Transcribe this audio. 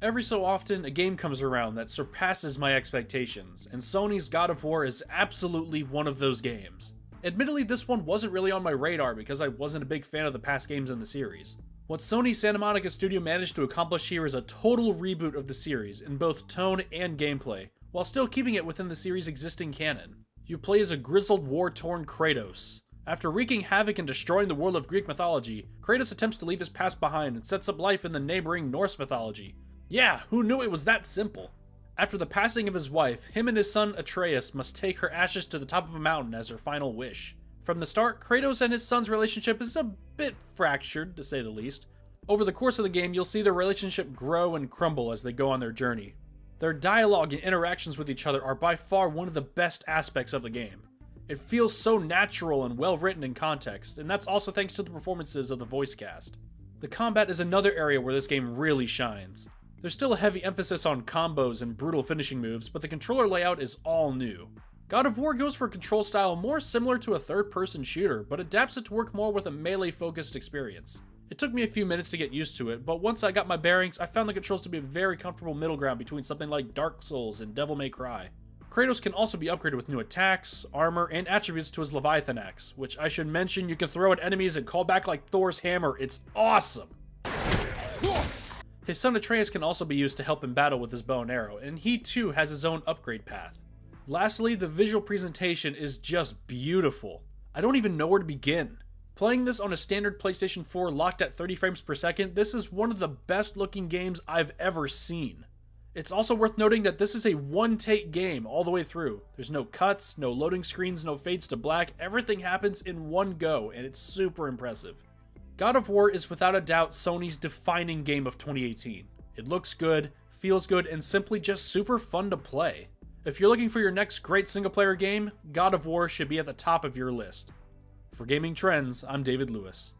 Every so often, a game comes around that surpasses my expectations, and Sony's God of War is absolutely one of those games. Admittedly, this one wasn't really on my radar because I wasn't a big fan of the past games in the series. What Sony Santa Monica Studio managed to accomplish here is a total reboot of the series in both tone and gameplay, while still keeping it within the series' existing canon. You play as a grizzled, war-torn Kratos. After wreaking havoc and destroying the world of Greek mythology, Kratos attempts to leave his past behind and sets up life in the neighboring Norse mythology. Yeah, who knew it was that simple? After the passing of his wife, him and his son Atreus must take her ashes to the top of a mountain as her final wish. From the start, Kratos and his son's relationship is a bit fractured, to say the least. Over the course of the game, you'll see their relationship grow and crumble as they go on their journey. Their dialogue and interactions with each other are by far one of the best aspects of the game. It feels so natural and well written in context, and that's also thanks to the performances of the voice cast. The combat is another area where this game really shines. There's still a heavy emphasis on combos and brutal finishing moves, but the controller layout is all new. God of War goes for a control style more similar to a third-person shooter, but adapts it to work more with a melee-focused experience. It took me a few minutes to get used to it, but once I got my bearings, I found the controls to be a very comfortable middle ground between something like Dark Souls and Devil May Cry. Kratos can also be upgraded with new attacks, armor, and attributes to his Leviathan axe, which I should mention you can throw at enemies and call back like Thor's hammer. It's awesome! His son Atreus can also be used to help in battle with his bow and arrow, and he too has his own upgrade path. Lastly, the visual presentation is just beautiful. I don't even know where to begin. Playing this on a standard PlayStation 4 locked at 30 frames per second, this is one of the best looking games I've ever seen. It's also worth noting that this is a one-take game all the way through. There's no cuts, no loading screens, no fades to black, everything happens in one go, and it's super impressive. God of War is without a doubt Sony's defining game of 2018. It looks good, feels good, and simply just super fun to play. If you're looking for your next great single-player game, God of War should be at the top of your list. For Gaming Trends, I'm David Lewis.